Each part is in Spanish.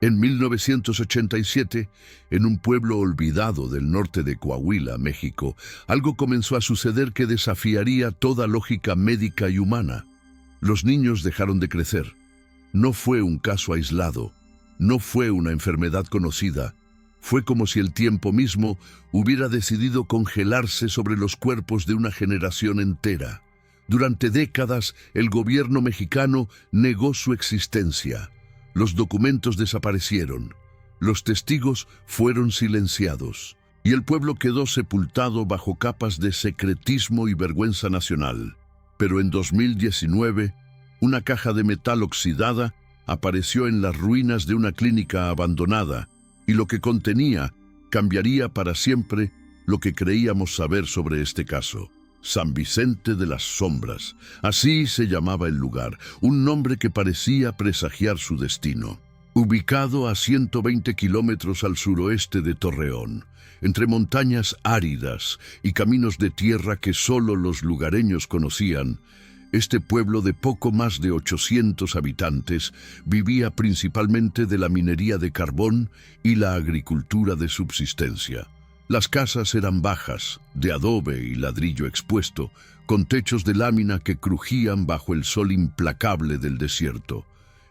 En 1987, en un pueblo olvidado del norte de Coahuila, México, algo comenzó a suceder que desafiaría toda lógica médica y humana. Los niños dejaron de crecer. No fue un caso aislado, no fue una enfermedad conocida. Fue como si el tiempo mismo hubiera decidido congelarse sobre los cuerpos de una generación entera. Durante décadas, el gobierno mexicano negó su existencia. Los documentos desaparecieron, los testigos fueron silenciados, y el pueblo quedó sepultado bajo capas de secretismo y vergüenza nacional. Pero en 2019, una caja de metal oxidada apareció en las ruinas de una clínica abandonada, y lo que contenía cambiaría para siempre lo que creíamos saber sobre este caso. San Vicente de las Sombras, así se llamaba el lugar, un nombre que parecía presagiar su destino. Ubicado a 120 kilómetros al suroeste de Torreón, entre montañas áridas y caminos de tierra que solo los lugareños conocían, este pueblo de poco más de 800 habitantes vivía principalmente de la minería de carbón y la agricultura de subsistencia. Las casas eran bajas, de adobe y ladrillo expuesto, con techos de lámina que crujían bajo el sol implacable del desierto.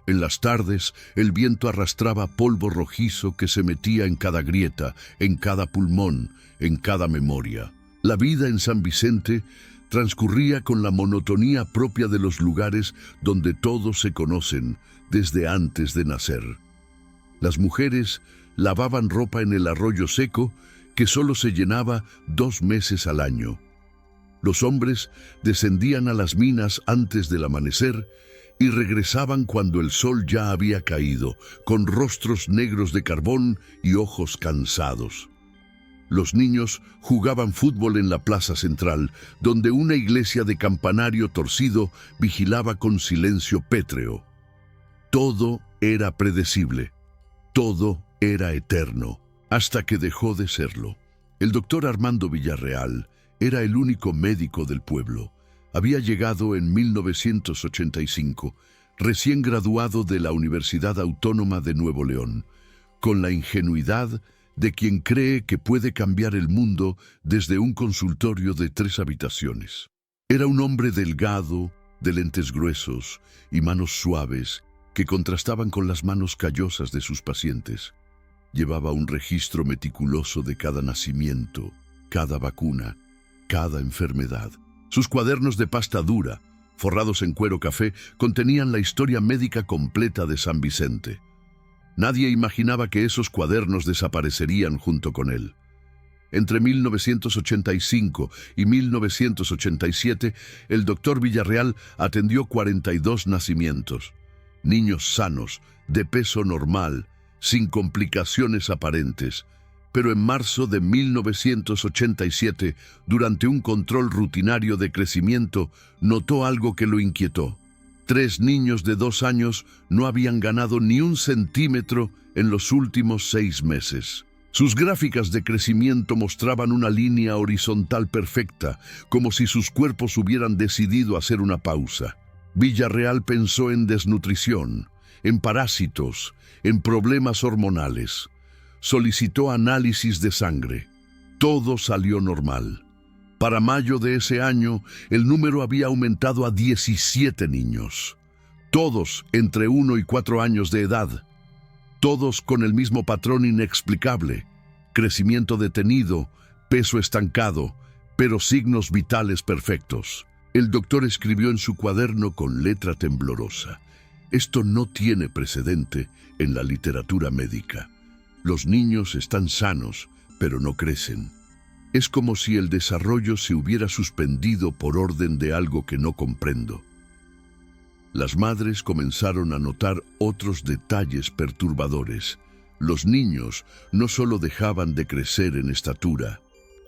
En las tardes, el viento arrastraba polvo rojizo que se metía en cada grieta, en cada pulmón, en cada memoria. La vida en San Vicente transcurría con la monotonía propia de los lugares donde todos se conocen desde antes de nacer. Las mujeres lavaban ropa en el arroyo seco que solo se llenaba 2 meses al año. Los hombres descendían a las minas antes del amanecer y regresaban cuando el sol ya había caído, con rostros negros de carbón y ojos cansados. Los niños jugaban fútbol en la plaza central, donde una iglesia de campanario torcido vigilaba con silencio pétreo. Todo era predecible, todo era eterno, hasta que dejó de serlo. El doctor Armando Villarreal era el único médico del pueblo. Había llegado en 1985, recién graduado de la Universidad Autónoma de Nuevo León, con la ingenuidad de quien cree que puede cambiar el mundo desde un consultorio de 3 habitaciones. Era un hombre delgado, de lentes gruesos y manos suaves que contrastaban con las manos callosas de sus pacientes. Llevaba un registro meticuloso de cada nacimiento, cada vacuna, cada enfermedad. Sus cuadernos de pasta dura, forrados en cuero café, contenían la historia médica completa de San Vicente. Nadie imaginaba que esos cuadernos desaparecerían junto con él. Entre 1985 y 1987, el doctor Villarreal atendió 42 nacimientos. Niños sanos, de peso normal, sin complicaciones aparentes. Pero en marzo de 1987, durante un control rutinario de crecimiento, notó algo que lo inquietó. 3 niños de 2 años no habían ganado ni 1 centímetro en los últimos 6 meses. Sus gráficas de crecimiento mostraban una línea horizontal perfecta, como si sus cuerpos hubieran decidido hacer una pausa. Villarreal pensó en desnutrición, en parásitos, en problemas hormonales. Solicitó análisis de sangre. Todo salió normal. Para mayo de ese año, el número había aumentado a 17 niños. Todos entre 1 y 4 años de edad. Todos con el mismo patrón inexplicable. Crecimiento detenido, peso estancado, pero signos vitales perfectos. El doctor escribió en su cuaderno con letra temblorosa: esto no tiene precedente en la literatura médica. Los niños están sanos, pero no crecen. Es como si el desarrollo se hubiera suspendido por orden de algo que no comprendo. Las madres comenzaron a notar otros detalles perturbadores. Los niños no solo dejaban de crecer en estatura,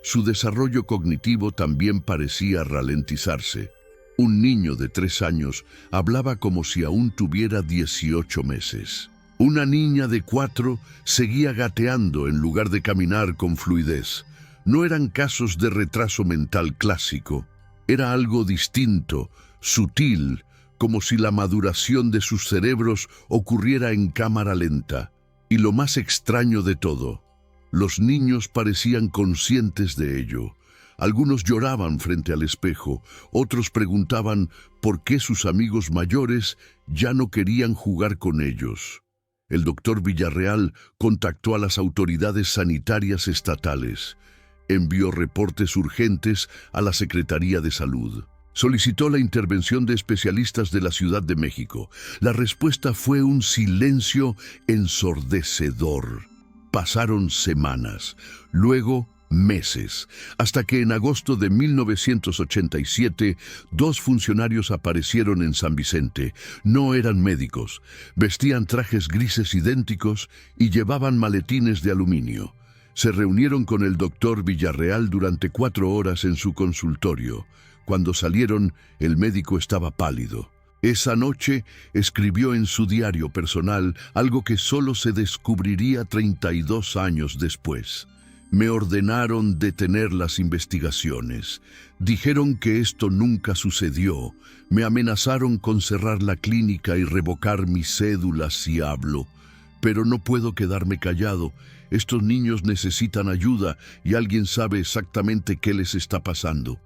su desarrollo cognitivo también parecía ralentizarse. Un niño de 3 años hablaba como si aún tuviera 18 meses. Una niña de 4 seguía gateando en lugar de caminar con fluidez. No eran casos de retraso mental clásico. Era algo distinto, sutil, como si la maduración de sus cerebros ocurriera en cámara lenta. Y lo más extraño de todo, los niños parecían conscientes de ello. Algunos lloraban frente al espejo, otros preguntaban por qué sus amigos mayores ya no querían jugar con ellos. El doctor Villarreal contactó a las autoridades sanitarias estatales. Envió reportes urgentes a la Secretaría de Salud. Solicitó la intervención de especialistas de la Ciudad de México. La respuesta fue un silencio ensordecedor. Pasaron semanas, luego meses, hasta que en agosto de 1987, 2 funcionarios aparecieron en San Vicente. No eran médicos, vestían trajes grises idénticos y llevaban maletines de aluminio. Se reunieron con el doctor Villarreal durante 4 horas en su consultorio. Cuando salieron, el médico estaba pálido. Esa noche escribió en su diario personal algo que solo se descubriría 32 años después. Me ordenaron detener las investigaciones. Dijeron que esto nunca sucedió. Me amenazaron con cerrar la clínica y revocar mi cédula si hablo. Pero no puedo quedarme callado. Estos niños necesitan ayuda y alguien sabe exactamente qué les está pasando.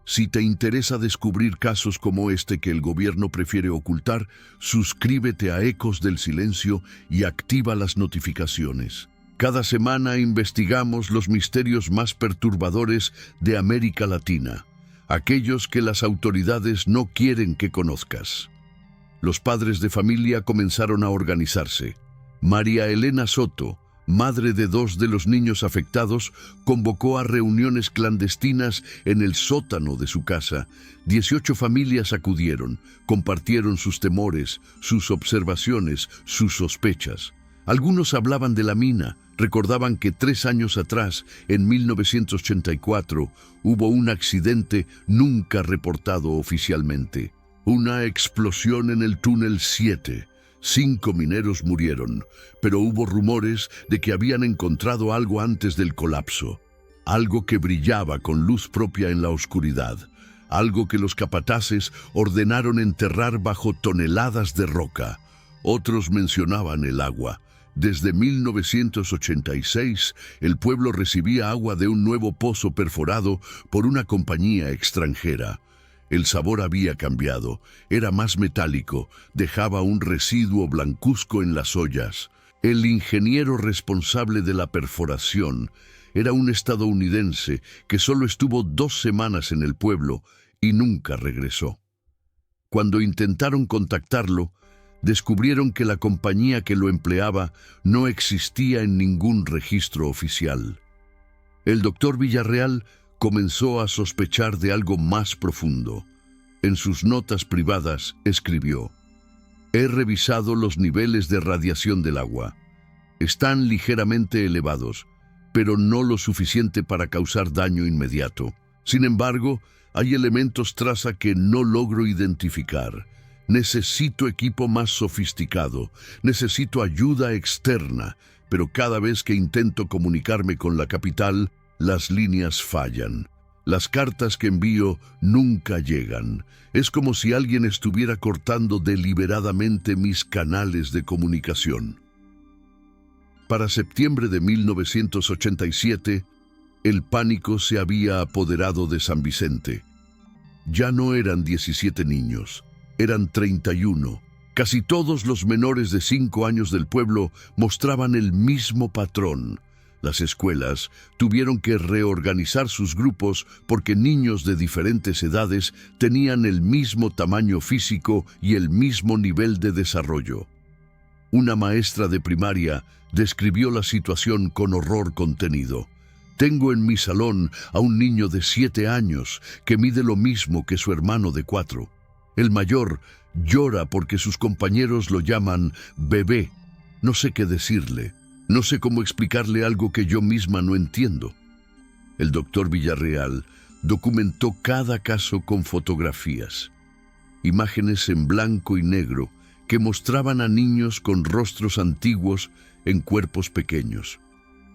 Si te interesa descubrir casos como este que el gobierno prefiere ocultar, suscríbete a Ecos del Silencio y activa las notificaciones. Cada semana investigamos los misterios más perturbadores de América Latina, aquellos que las autoridades no quieren que conozcas. Los padres de familia comenzaron a organizarse. María Elena Soto, madre de 2 de los niños afectados, convocó a reuniones clandestinas en el sótano de su casa. 18 familias acudieron, compartieron sus temores, sus observaciones, sus sospechas. Algunos hablaban de la mina, recordaban que 3 años atrás, en 1984, hubo un accidente nunca reportado oficialmente. Una explosión en el túnel 7. 5 mineros murieron, pero hubo rumores de que habían encontrado algo antes del colapso, algo que brillaba con luz propia en la oscuridad, algo que los capataces ordenaron enterrar bajo toneladas de roca. Otros mencionaban el agua. Desde 1986, el pueblo recibía agua de un nuevo pozo perforado por una compañía extranjera. El sabor había cambiado, era más metálico, dejaba un residuo blancuzco en las ollas. El ingeniero responsable de la perforación era un estadounidense que solo estuvo 2 semanas en el pueblo y nunca regresó. Cuando intentaron contactarlo, descubrieron que la compañía que lo empleaba no existía en ningún registro oficial. El doctor Villarreal comenzó a sospechar de algo más profundo. En sus notas privadas escribió: «He revisado los niveles de radiación del agua. Están ligeramente elevados, pero no lo suficiente para causar daño inmediato. Sin embargo, hay elementos traza que no logro identificar. Necesito equipo más sofisticado, necesito ayuda externa, pero cada vez que intento comunicarme con la capital, las líneas fallan. Las cartas que envío nunca llegan. Es como si alguien estuviera cortando deliberadamente mis canales de comunicación». Para septiembre de 1987, el pánico se había apoderado de San Vicente. Ya no eran 17 niños, eran 31. Casi todos los menores de 5 años del pueblo mostraban el mismo patrón. Las escuelas tuvieron que reorganizar sus grupos porque niños de diferentes edades tenían el mismo tamaño físico y el mismo nivel de desarrollo. Una maestra de primaria describió la situación con horror contenido. «Tengo en mi salón a un niño de 7 años que mide lo mismo que su hermano de 4. El mayor llora porque sus compañeros lo llaman bebé. No sé qué decirle. No sé cómo explicarle algo que yo misma no entiendo». El doctor Villarreal documentó cada caso con fotografías, imágenes en blanco y negro que mostraban a niños con rostros antiguos en cuerpos pequeños,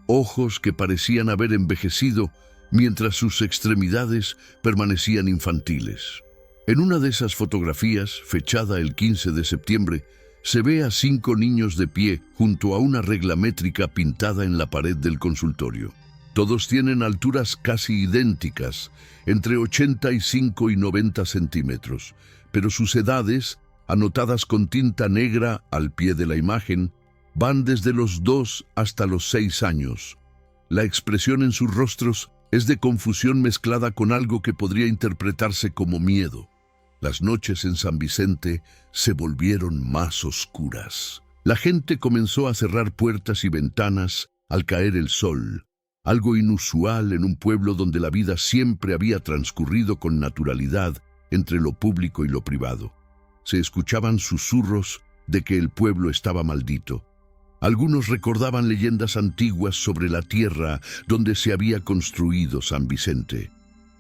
ojos que parecían haber envejecido mientras sus extremidades permanecían infantiles. En una de esas fotografías, fechada el 15 de septiembre, Se ve a 5 niños de pie junto a una regla métrica pintada en la pared del consultorio. Todos tienen alturas casi idénticas, entre 85 y 90 centímetros, pero sus edades, anotadas con tinta negra al pie de la imagen, van desde los 2 hasta los 6 años. La expresión en sus rostros es de confusión mezclada con algo que podría interpretarse como miedo. Las noches en San Vicente se volvieron más oscuras. La gente comenzó a cerrar puertas y ventanas al caer el sol, algo inusual en un pueblo donde la vida siempre había transcurrido con naturalidad entre lo público y lo privado. Se escuchaban susurros de que el pueblo estaba maldito. Algunos recordaban leyendas antiguas sobre la tierra donde se había construido San Vicente.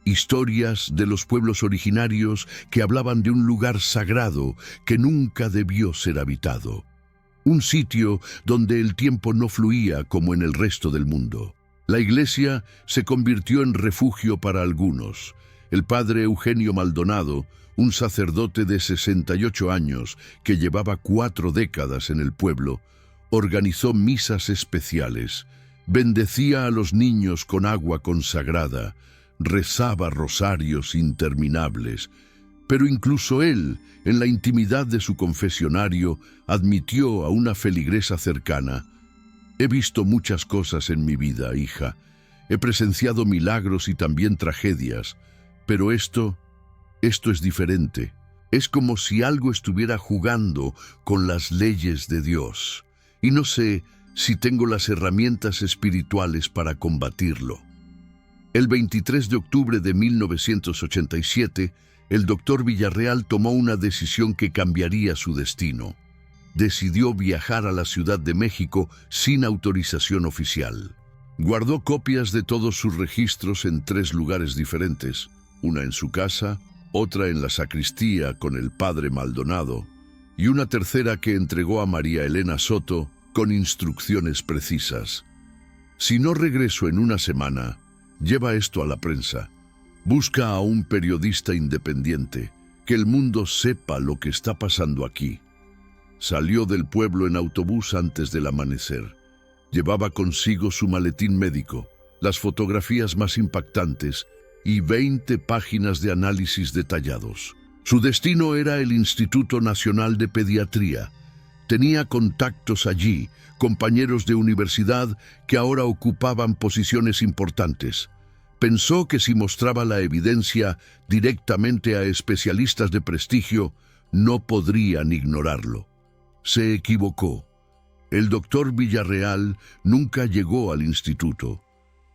Historias de los pueblos originarios que hablaban de un lugar sagrado que nunca debió ser habitado. Un sitio donde el tiempo no fluía como en el resto del mundo. La iglesia se convirtió en refugio para algunos. El padre Eugenio Maldonado, un sacerdote de 68 años que llevaba 4 décadas en el pueblo, organizó misas especiales, bendecía a los niños con agua consagrada, rezaba rosarios interminables, pero incluso él, en la intimidad de su confesionario, admitió a una feligresa cercana: «He visto muchas cosas en mi vida, hija. He presenciado milagros y también tragedias, pero esto es diferente. Es como si algo estuviera jugando con las leyes de Dios, y no sé si tengo las herramientas espirituales para combatirlo». El 23 de octubre de 1987, el doctor Villarreal tomó una decisión que cambiaría su destino. Decidió viajar a la Ciudad de México sin autorización oficial. Guardó copias de todos sus registros en 3 lugares diferentes, una en su casa, otra en la sacristía con el padre Maldonado y una tercera que entregó a María Elena Soto con instrucciones precisas. «Si no regreso en una semana, lleva esto a la prensa. Busca a un periodista independiente, que el mundo sepa lo que está pasando aquí». Salió del pueblo en autobús antes del amanecer. Llevaba consigo su maletín médico, las fotografías más impactantes y 20 páginas de análisis detallados. Su destino era el Instituto Nacional de Pediatría. Tenía contactos allí, compañeros de universidad que ahora ocupaban posiciones importantes. Pensó que si mostraba la evidencia directamente a especialistas de prestigio, no podrían ignorarlo. Se equivocó. El doctor Villarreal nunca llegó al instituto.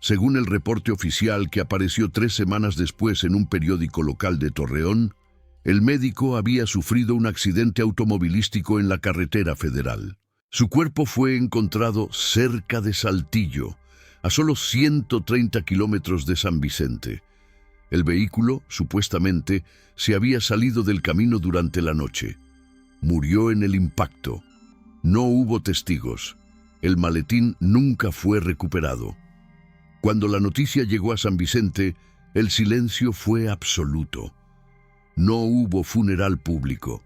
Según el reporte oficial que apareció 3 semanas después en un periódico local de Torreón, el médico había sufrido un accidente automovilístico en la carretera federal. Su cuerpo fue encontrado cerca de Saltillo, a solo 130 kilómetros de San Vicente. El vehículo, supuestamente, se había salido del camino durante la noche. Murió en el impacto. No hubo testigos. El maletín nunca fue recuperado. Cuando la noticia llegó a San Vicente, el silencio fue absoluto. No hubo funeral público.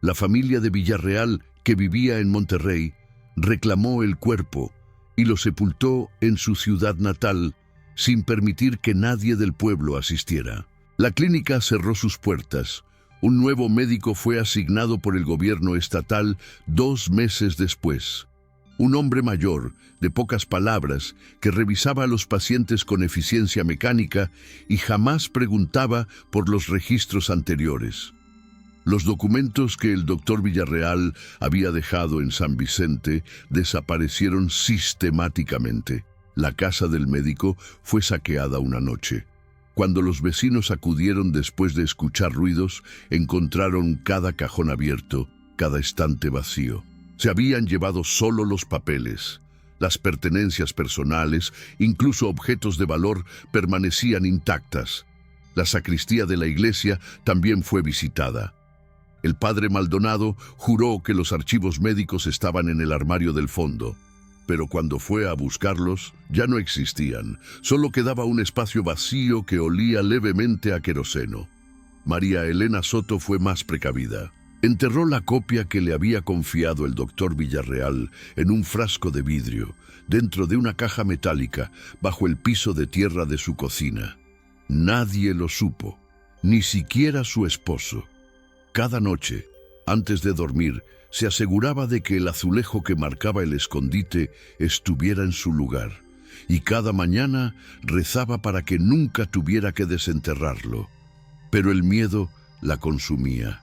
La familia de Villarreal, que vivía en Monterrey, reclamó el cuerpo y lo sepultó en su ciudad natal sin permitir que nadie del pueblo asistiera. La clínica cerró sus puertas. Un nuevo médico fue asignado por el gobierno estatal 2 meses después. Un hombre mayor, de pocas palabras, que revisaba a los pacientes con eficiencia mecánica y jamás preguntaba por los registros anteriores. Los documentos que el doctor Villarreal había dejado en San Vicente desaparecieron sistemáticamente. La casa del médico fue saqueada una noche. Cuando los vecinos acudieron después de escuchar ruidos, encontraron cada cajón abierto, cada estante vacío. Se habían llevado solo los papeles. Las pertenencias personales, incluso objetos de valor, permanecían intactas. La sacristía de la iglesia también fue visitada. El padre Maldonado juró que los archivos médicos estaban en el armario del fondo, pero cuando fue a buscarlos, ya no existían. Solo quedaba un espacio vacío que olía levemente a queroseno. María Elena Soto fue más precavida. Enterró la copia que le había confiado el doctor Villarreal en un frasco de vidrio, dentro de una caja metálica, bajo el piso de tierra de su cocina. Nadie lo supo, ni siquiera su esposo. Cada noche, antes de dormir, se aseguraba de que el azulejo que marcaba el escondite estuviera en su lugar, y cada mañana rezaba para que nunca tuviera que desenterrarlo. Pero el miedo la consumía.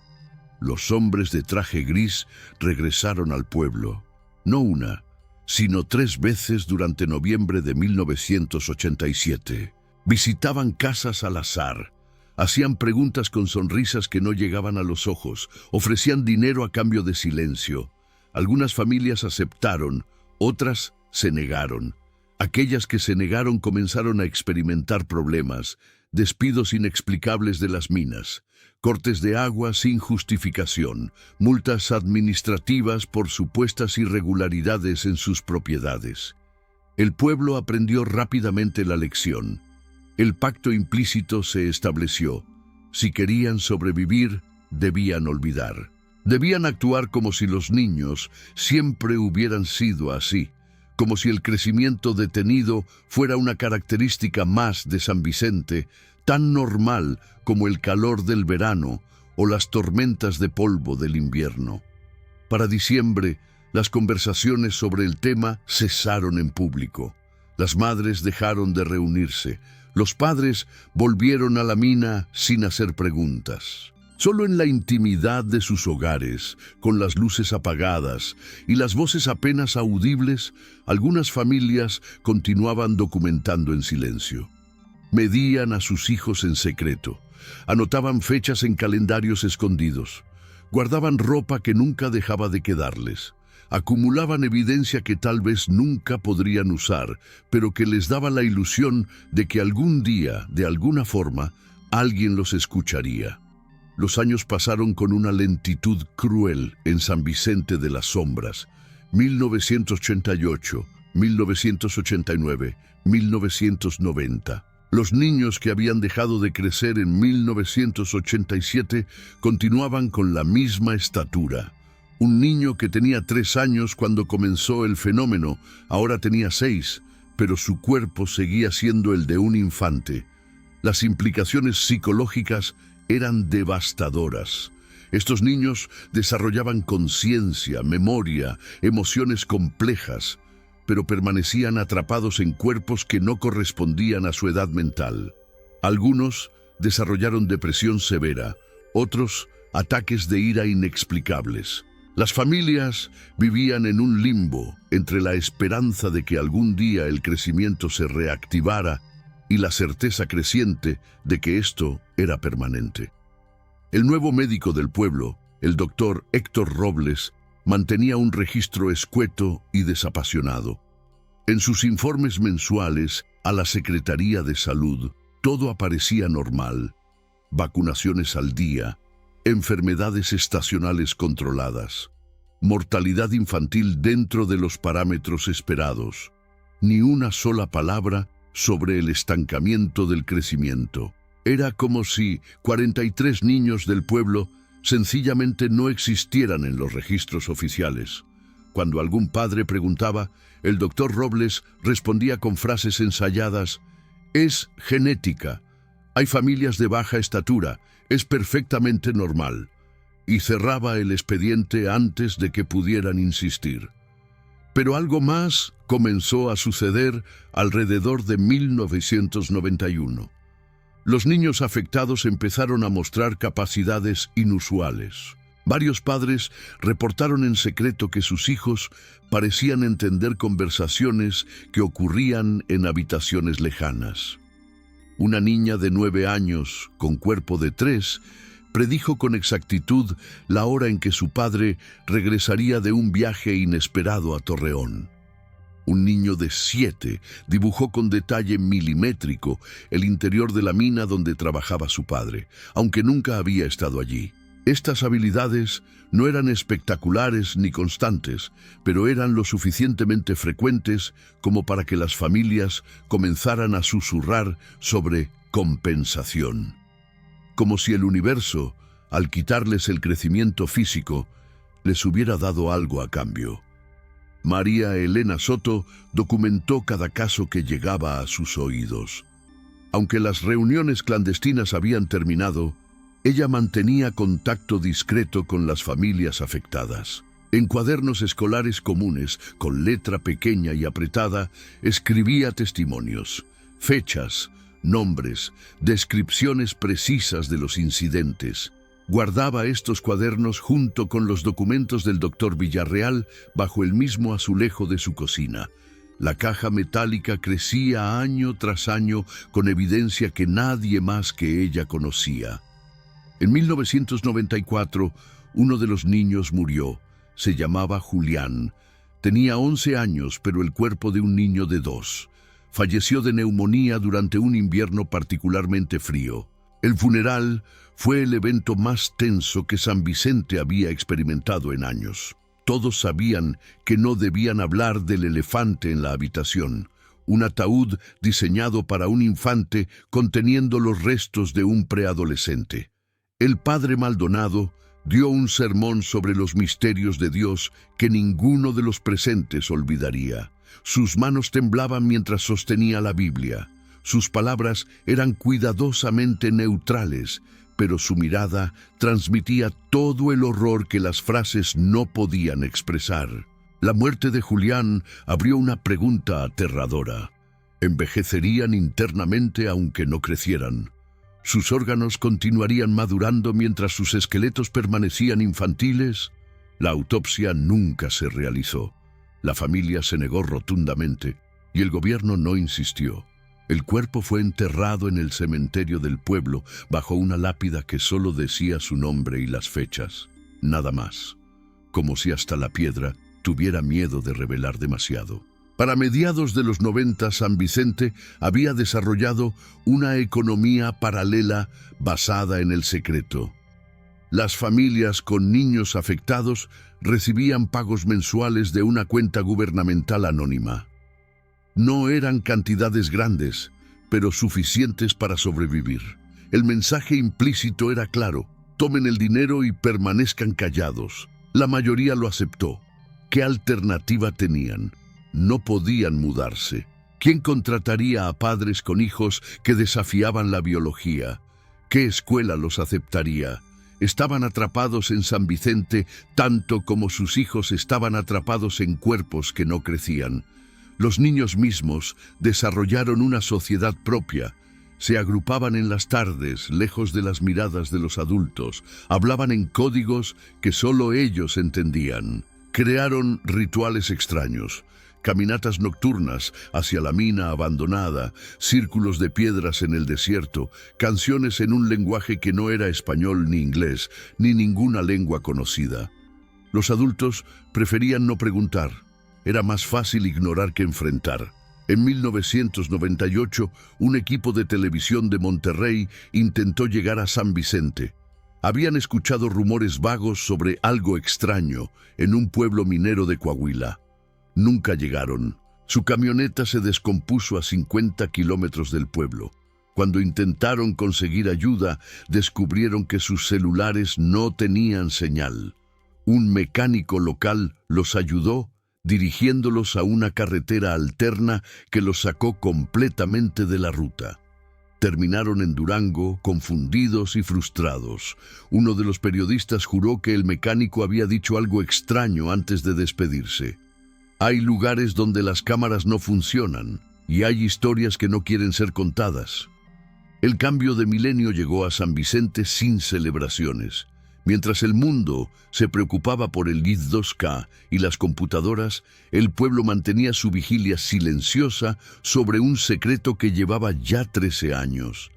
Los hombres de traje gris regresaron al pueblo, no una, sino 3 veces durante noviembre de 1987. Visitaban casas al azar, hacían preguntas con sonrisas que no llegaban a los ojos, ofrecían dinero a cambio de silencio. Algunas familias aceptaron, otras se negaron. Aquellas que se negaron comenzaron a experimentar problemas, despidos inexplicables de las minas, cortes de agua sin justificación, multas administrativas por supuestas irregularidades en sus propiedades. El pueblo aprendió rápidamente la lección. El pacto implícito se estableció. Si querían sobrevivir, debían olvidar. Debían actuar como si los niños siempre hubieran sido así, como si el crecimiento detenido fuera una característica más de San Vicente, tan normal como el calor del verano o las tormentas de polvo del invierno. Para diciembre, las conversaciones sobre el tema cesaron en público. Las madres dejaron de reunirse. Los padres volvieron a la mina sin hacer preguntas. Solo en la intimidad de sus hogares, con las luces apagadas y las voces apenas audibles, algunas familias continuaban documentando en silencio. Medían a sus hijos en secreto, anotaban fechas en calendarios escondidos, guardaban ropa que nunca dejaba de quedarles, acumulaban evidencia que tal vez nunca podrían usar, pero que les daba la ilusión de que algún día, de alguna forma, alguien los escucharía. Los años pasaron con una lentitud cruel en San Vicente de las Sombras. 1988, 1989, 1990. Los niños que habían dejado de crecer en 1987 continuaban con la misma estatura. Un niño que tenía 3 años cuando comenzó el fenómeno, ahora tenía 6, pero su cuerpo seguía siendo el de un infante. Las implicaciones psicológicas eran devastadoras. Estos niños desarrollaban conciencia, memoria, emociones complejas, pero permanecían atrapados en cuerpos que no correspondían a su edad mental. Algunos desarrollaron depresión severa, otros ataques de ira inexplicables. Las familias vivían en un limbo entre la esperanza de que algún día el crecimiento se reactivara y la certeza creciente de que esto era permanente. El nuevo médico del pueblo, el doctor Héctor Robles, mantenía un registro escueto y desapasionado. En sus informes mensuales a la Secretaría de Salud, todo aparecía normal. Vacunaciones al día, enfermedades estacionales controladas, mortalidad infantil dentro de los parámetros esperados. Ni una sola palabra sobre el estancamiento del crecimiento. Era como si 43 niños del pueblo sencillamente no existieran en los registros oficiales. Cuando algún padre preguntaba, el doctor Robles respondía con frases ensayadas: «Es genética, hay familias de baja estatura, es perfectamente normal», y cerraba el expediente antes de que pudieran insistir. Pero algo más comenzó a suceder alrededor de 1991. Los niños afectados empezaron a mostrar capacidades inusuales. Varios padres reportaron en secreto que sus hijos parecían entender conversaciones que ocurrían en habitaciones lejanas. Una niña de 9 años, con cuerpo de 3, predijo con exactitud la hora en que su padre regresaría de un viaje inesperado a Torreón. Un niño de 7 dibujó con detalle milimétrico el interior de la mina donde trabajaba su padre, aunque nunca había estado allí. Estas habilidades no eran espectaculares ni constantes, pero eran lo suficientemente frecuentes como para que las familias comenzaran a susurrar sobre compensación. Como si el universo al quitarles el crecimiento físico, les hubiera dado algo a cambio. María Elena Soto documentó cada caso que llegaba a sus oídos. Aunque las reuniones clandestinas habían terminado, ella mantenía contacto discreto con las familias afectadas. En cuadernos escolares comunes, con letra pequeña y apretada, escribía testimonios, fechas, nombres, descripciones precisas de los incidentes. Guardaba estos cuadernos junto con los documentos del doctor Villarreal bajo el mismo azulejo de su cocina. La caja metálica crecía año tras año con evidencia que nadie más que ella conocía. En 1994, uno de los niños murió. Se llamaba Julián. Tenía 11 años, pero el cuerpo de un niño de 2. Falleció de neumonía durante un invierno particularmente frío. El funeral fue el evento más tenso que San Vicente había experimentado en años. Todos sabían que no debían hablar del elefante en la habitación, un ataúd diseñado para un infante conteniendo los restos de un preadolescente. El padre Maldonado dio un sermón sobre los misterios de Dios que ninguno de los presentes olvidaría. Sus manos temblaban mientras sostenía la Biblia. Sus palabras eran cuidadosamente neutrales, pero su mirada transmitía todo el horror que las frases no podían expresar. La muerte de Julián abrió una pregunta aterradora. ¿Envejecerían internamente aunque no crecieran? ¿Sus órganos continuarían madurando mientras sus esqueletos permanecían infantiles? La autopsia nunca se realizó. La familia se negó rotundamente y el gobierno no insistió. El cuerpo fue enterrado en el cementerio del pueblo bajo una lápida que solo decía su nombre y las fechas. Nada más. Como si hasta la piedra tuviera miedo de revelar demasiado. Para mediados de los 90, San Vicente había desarrollado una economía paralela basada en el secreto. Las familias con niños afectados recibían pagos mensuales de una cuenta gubernamental anónima. No eran cantidades grandes, pero suficientes para sobrevivir. El mensaje implícito era claro: tomen el dinero y permanezcan callados. La mayoría lo aceptó. ¿Qué alternativa tenían? No podían mudarse. ¿Quién contrataría a padres con hijos que desafiaban la biología? ¿Qué escuela los aceptaría? Estaban atrapados en San Vicente tanto como sus hijos estaban atrapados en cuerpos que no crecían. Los niños mismos desarrollaron una sociedad propia. Se agrupaban en las tardes, lejos de las miradas de los adultos. Hablaban en códigos que solo ellos entendían. Crearon rituales extraños. Caminatas nocturnas hacia la mina abandonada, círculos de piedras en el desierto, canciones en un lenguaje que no era español ni inglés, ni ninguna lengua conocida. Los adultos preferían no preguntar. Era más fácil ignorar que enfrentar. En 1998, un equipo de televisión de Monterrey intentó llegar a San Vicente. Habían escuchado rumores vagos sobre algo extraño en un pueblo minero de Coahuila. Nunca llegaron. Su camioneta se descompuso a 50 kilómetros del pueblo. Cuando intentaron conseguir ayuda, descubrieron que sus celulares no tenían señal. Un mecánico local los ayudó, dirigiéndolos a una carretera alterna que los sacó completamente de la ruta. Terminaron en Durango, confundidos y frustrados. Uno de los periodistas juró que el mecánico había dicho algo extraño antes de despedirse. Hay lugares donde las cámaras no funcionan y hay historias que no quieren ser contadas. El cambio de milenio llegó a San Vicente sin celebraciones. Mientras el mundo se preocupaba por el I2K y las computadoras, el pueblo mantenía su vigilia silenciosa sobre un secreto que llevaba ya 13 años.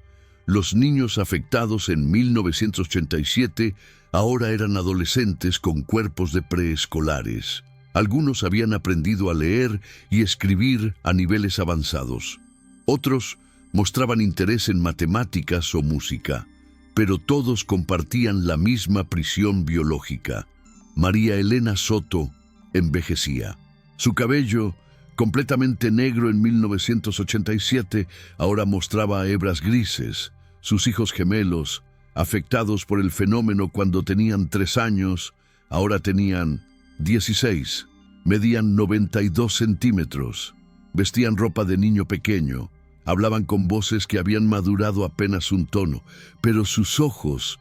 Los niños afectados en 1987 ahora eran adolescentes con cuerpos de preescolares. Algunos habían aprendido a leer y escribir a niveles avanzados. Otros mostraban interés en matemáticas o música. Pero todos compartían la misma prisión biológica. María Elena Soto envejecía. Su cabello, completamente negro en 1987, ahora mostraba hebras grises. Sus hijos gemelos, Afectados por el fenómeno cuando tenían 3 años, ahora tenían 16. Medían 92 centímetros. Vestían ropa de niño pequeño. Hablaban con voces que habían madurado apenas un tono, pero sus ojos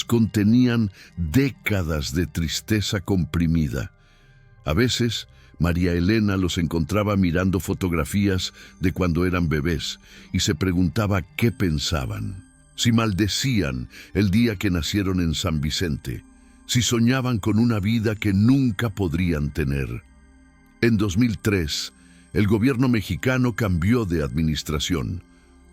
contenían décadas de tristeza comprimida. A veces, María Elena los encontraba mirando fotografías de cuando eran bebés y se preguntaba qué pensaban. Si maldecían el día que nacieron en San Vicente, si soñaban con una vida que nunca podrían tener. En 2003, el gobierno mexicano cambió de administración.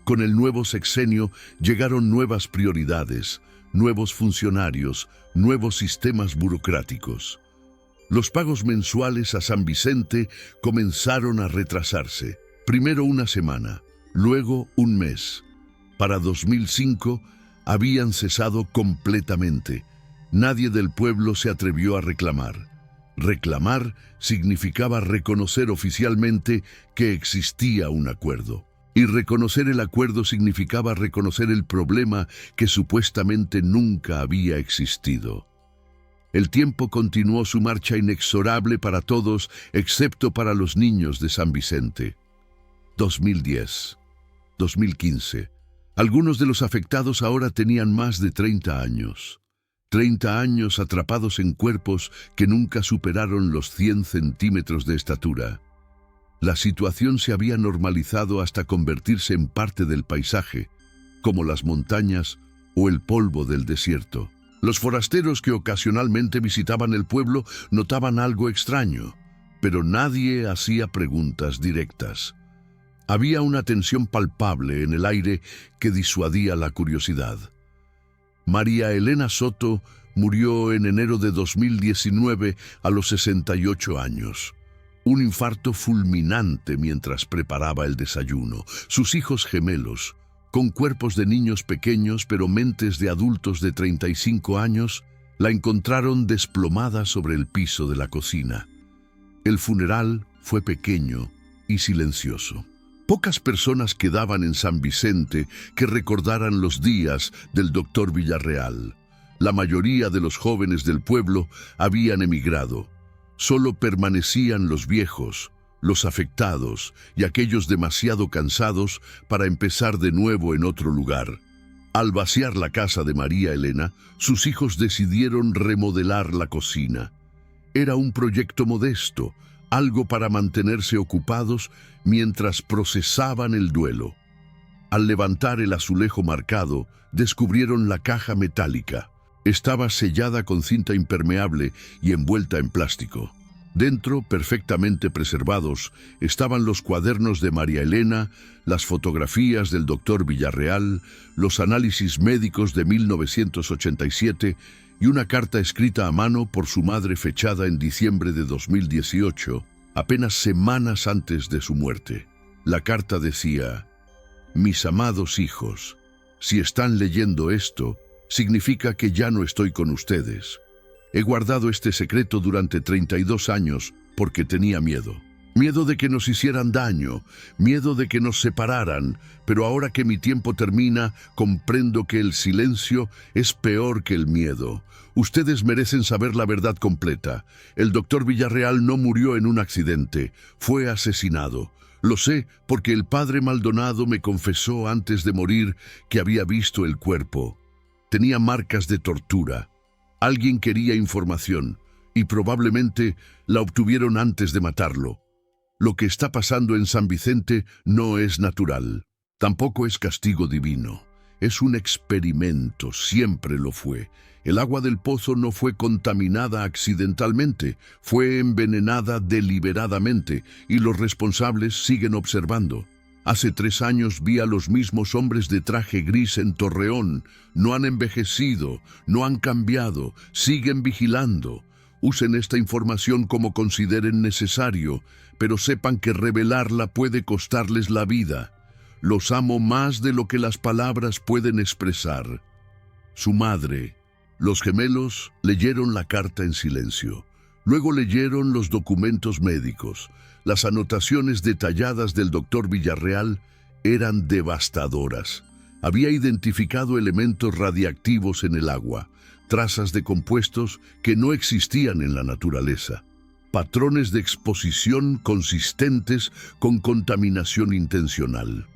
Con el nuevo sexenio llegaron nuevas prioridades, nuevos funcionarios, nuevos sistemas burocráticos. Los pagos mensuales a San Vicente comenzaron a retrasarse. Primero una semana, luego un mes. Para 2005 habían cesado completamente. Nadie del pueblo se atrevió a reclamar. Reclamar significaba reconocer oficialmente que existía un acuerdo. Y reconocer el acuerdo significaba reconocer el problema que supuestamente nunca había existido. El tiempo continuó su marcha inexorable para todos, excepto para los niños de San Vicente. 2010, 2015. Algunos de los afectados ahora tenían más de 30 años. 30 años atrapados en cuerpos que nunca superaron los 100 centímetros de estatura. La situación se había normalizado hasta convertirse en parte del paisaje, como las montañas o el polvo del desierto. Los forasteros que ocasionalmente visitaban el pueblo notaban algo extraño, pero nadie hacía preguntas directas. Había una tensión palpable en el aire que disuadía la curiosidad. María Elena Soto murió en enero de 2019 a los 68 años. Un infarto fulminante mientras preparaba el desayuno. Sus hijos gemelos, con cuerpos de niños pequeños pero mentes de adultos de 35 años, la encontraron desplomada sobre el piso de la cocina. El funeral fue pequeño y silencioso. Pocas personas quedaban en San Vicente que recordaran los días del doctor Villarreal. La mayoría de los jóvenes del pueblo habían emigrado. Solo permanecían los viejos, los afectados y aquellos demasiado cansados para empezar de nuevo en otro lugar. Al vaciar la casa de María Elena, sus hijos decidieron remodelar la cocina. Era un proyecto modesto, algo para mantenerse ocupados mientras procesaban el duelo. Al levantar el azulejo marcado, descubrieron la caja metálica. Estaba sellada con cinta impermeable y envuelta en plástico. Dentro, perfectamente preservados, estaban los cuadernos de María Elena, las fotografías del doctor Villarreal, los análisis médicos de 1987 y una carta escrita a mano por su madre fechada en diciembre de 2018, apenas semanas antes de su muerte. La carta decía: «Mis amados hijos, si están leyendo esto, significa que ya no estoy con ustedes. He guardado este secreto durante 32 años porque tenía miedo. Miedo de que nos hicieran daño, miedo de que nos separaran, pero ahora que mi tiempo termina, comprendo que el silencio es peor que el miedo. Ustedes merecen saber la verdad completa. El doctor Villarreal no murió en un accidente, fue asesinado. Lo sé porque el padre Maldonado me confesó antes de morir que había visto el cuerpo. Tenía marcas de tortura. Alguien quería información y probablemente la obtuvieron antes de matarlo. Lo que está pasando en San Vicente no es natural. Tampoco es castigo divino. Es un experimento, siempre lo fue. El agua del pozo no fue contaminada accidentalmente, fue envenenada deliberadamente y los responsables siguen observando. Hace 3 años vi a los mismos hombres de traje gris en Torreón. No han envejecido, no han cambiado, siguen vigilando. Usen esta información como consideren necesario, pero sepan que revelarla puede costarles la vida. Los amo más de lo que las palabras pueden expresar». Su madre. Los gemelos leyeron la carta en silencio. Luego leyeron los documentos médicos. Las anotaciones detalladas del doctor Villarreal eran devastadoras. Había identificado elementos radiactivos en el agua, trazas de compuestos que no existían en la naturaleza, patrones de exposición consistentes con contaminación intencional.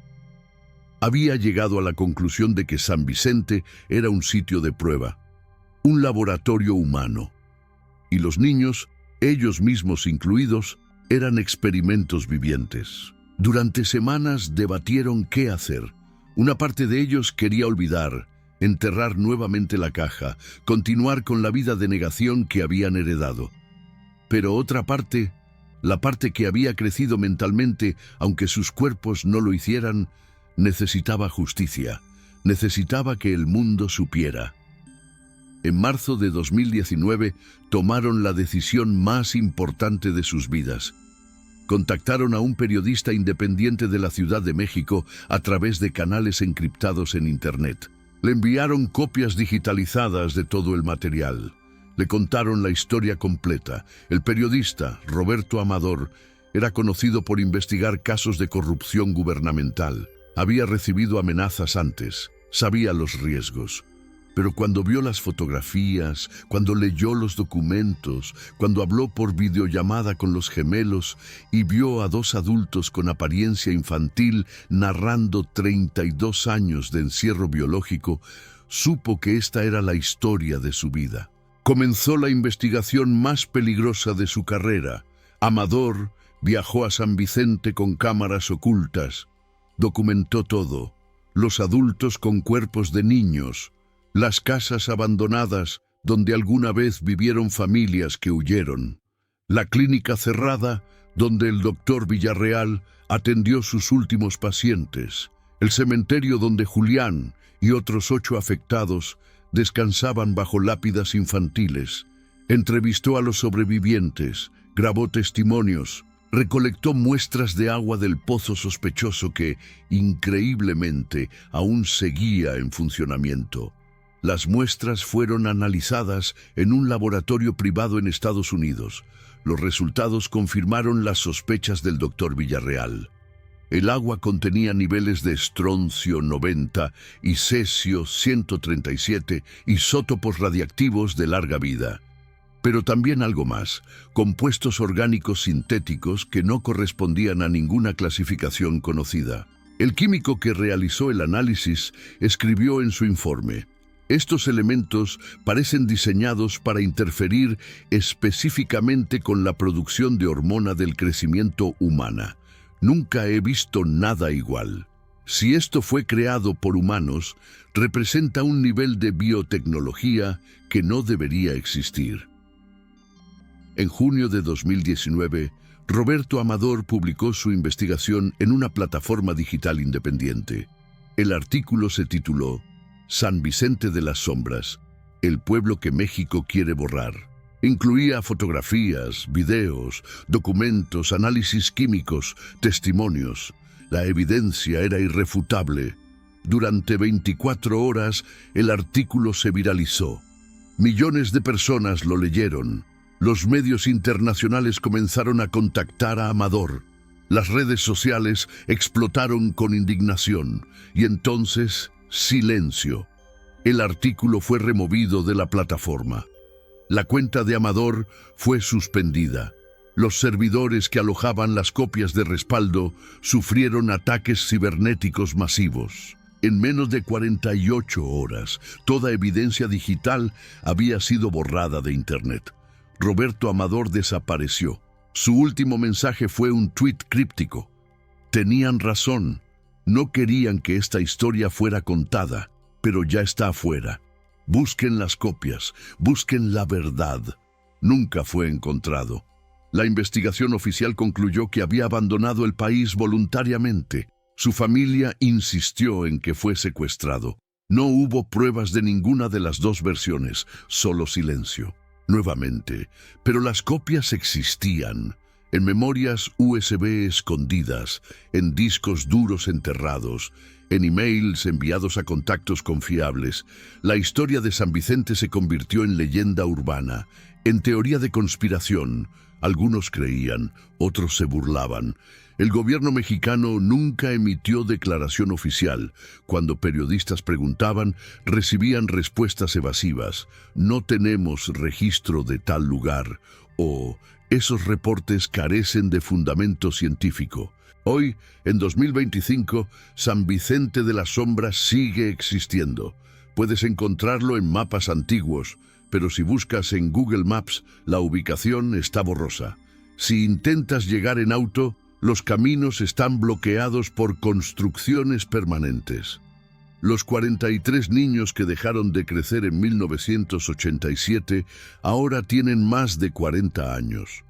Había llegado a la conclusión de que San Vicente era un sitio de prueba, un laboratorio humano, y los niños, ellos mismos incluidos, eran experimentos vivientes. Durante semanas debatieron qué hacer. Una parte de ellos quería olvidar, enterrar nuevamente la caja, continuar con la vida de negación que habían heredado. Pero otra parte, la parte que había crecido mentalmente, aunque sus cuerpos no lo hicieran, necesitaba justicia, necesitaba que el mundo supiera. En marzo de 2019 tomaron la decisión más importante de sus vidas. Contactaron a un periodista independiente de la Ciudad de México a través de canales encriptados en Internet. Le enviaron copias digitalizadas de todo el material. Le contaron la historia completa. El periodista, Roberto Amador, era conocido por investigar casos de corrupción gubernamental. Había recibido amenazas antes, sabía los riesgos. Pero cuando vio las fotografías, cuando leyó los documentos, cuando habló por videollamada con los gemelos y vio a dos adultos con apariencia infantil narrando 32 años de encierro biológico, supo que esta era la historia de su vida. Comenzó la investigación más peligrosa de su carrera. Amador viajó a San Vicente con cámaras ocultas. Documentó todo, los adultos con cuerpos de niños, las casas abandonadas donde alguna vez vivieron familias que huyeron, la clínica cerrada donde el doctor Villarreal atendió sus últimos pacientes, el cementerio donde Julián y otros 8 afectados descansaban bajo lápidas infantiles, entrevistó a los sobrevivientes, grabó testimonios, recolectó muestras de agua del pozo sospechoso que, increíblemente, aún seguía en funcionamiento. Las muestras fueron analizadas en un laboratorio privado en Estados Unidos. Los resultados confirmaron las sospechas del doctor Villarreal. El agua contenía niveles de estroncio 90 y cesio 137, isótopos radiactivos de larga vida. Pero también algo más, compuestos orgánicos sintéticos que no correspondían a ninguna clasificación conocida. El químico que realizó el análisis escribió en su informe: estos elementos parecen diseñados para interferir específicamente con la producción de hormona del crecimiento humana. Nunca he visto nada igual. Si esto fue creado por humanos, representa un nivel de biotecnología que no debería existir. En junio de 2019, Roberto Amador publicó su investigación en una plataforma digital independiente. El artículo se tituló San Vicente de las Sombras, el pueblo que México quiere borrar. Incluía fotografías, videos, documentos, análisis químicos, testimonios. La evidencia era irrefutable. Durante 24 horas, el artículo se viralizó. Millones de personas lo leyeron. Los medios internacionales comenzaron a contactar a Amador. Las redes sociales explotaron con indignación. Y entonces, silencio. El artículo fue removido de la plataforma. La cuenta de Amador fue suspendida. Los servidores que alojaban las copias de respaldo sufrieron ataques cibernéticos masivos. En menos de 48 horas, toda evidencia digital había sido borrada de Internet. Roberto Amador desapareció. Su último mensaje fue un tuit críptico. Tenían razón. No querían que esta historia fuera contada, pero ya está afuera. Busquen las copias, busquen la verdad. Nunca fue encontrado. La investigación oficial concluyó que había abandonado el país voluntariamente. Su familia insistió en que fue secuestrado. No hubo pruebas de ninguna de las dos versiones, solo silencio. Nuevamente, pero las copias existían. en memorias USB escondidas, en discos duros enterrados, en emails enviados a contactos confiables. La historia de San Vicente se convirtió en leyenda urbana, en teoría de conspiración. Algunos creían, otros se burlaban. El gobierno mexicano nunca emitió declaración oficial. Cuando periodistas preguntaban, recibían respuestas evasivas. No tenemos registro de tal lugar, o esos reportes carecen de fundamento científico. Hoy, en 2025, San Vicente de las Sombras sigue existiendo. Puedes encontrarlo en mapas antiguos, pero si buscas en Google Maps, la ubicación está borrosa. Si intentas llegar en auto, los caminos están bloqueados por construcciones permanentes. Los 43 niños que dejaron de crecer en 1987 ahora tienen más de 40 años.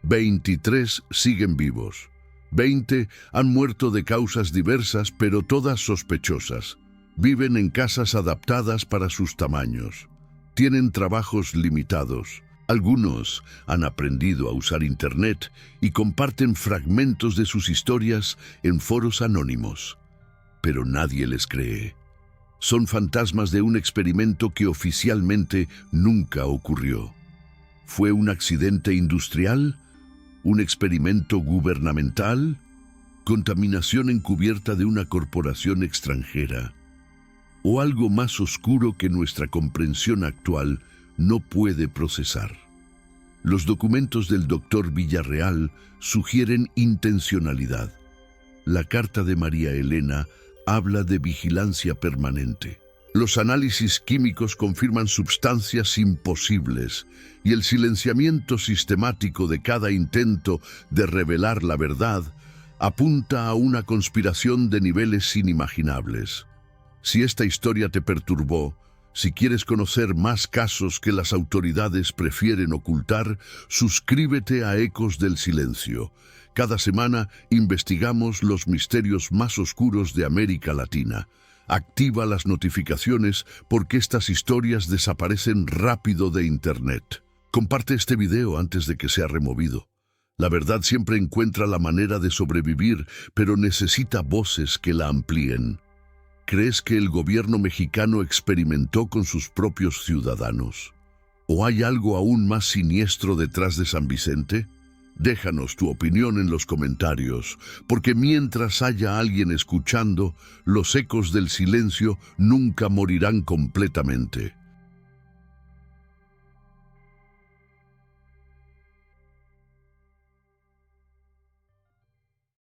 23 siguen vivos. 20 han muerto de causas diversas, pero todas sospechosas. Viven en casas adaptadas para sus tamaños. Tienen trabajos limitados. Algunos han aprendido a usar Internet y comparten fragmentos de sus historias en foros anónimos. Pero nadie les cree. Son fantasmas de un experimento que oficialmente nunca ocurrió. ¿Fue un accidente industrial? ¿Un experimento gubernamental? ¿Contaminación encubierta de una corporación extranjera? ¿O algo más oscuro que nuestra comprensión actual no puede procesar? Los documentos del Dr. Villarreal sugieren intencionalidad. La carta de María Elena habla de vigilancia permanente. Los análisis químicos confirman sustancias imposibles y el silenciamiento sistemático de cada intento de revelar la verdad apunta a una conspiración de niveles inimaginables. Si esta historia te perturbó, si quieres conocer más casos que las autoridades prefieren ocultar, suscríbete a Ecos del Silencio. Cada semana investigamos los misterios más oscuros de América Latina. Activa las notificaciones porque estas historias desaparecen rápido de Internet. Comparte este video antes de que sea removido. La verdad siempre encuentra la manera de sobrevivir, pero necesita voces que la amplíen. ¿Crees que el gobierno mexicano experimentó con sus propios ciudadanos? ¿O hay algo aún más siniestro detrás de San Vicente? Déjanos tu opinión en los comentarios, porque mientras haya alguien escuchando, los ecos del silencio nunca morirán completamente.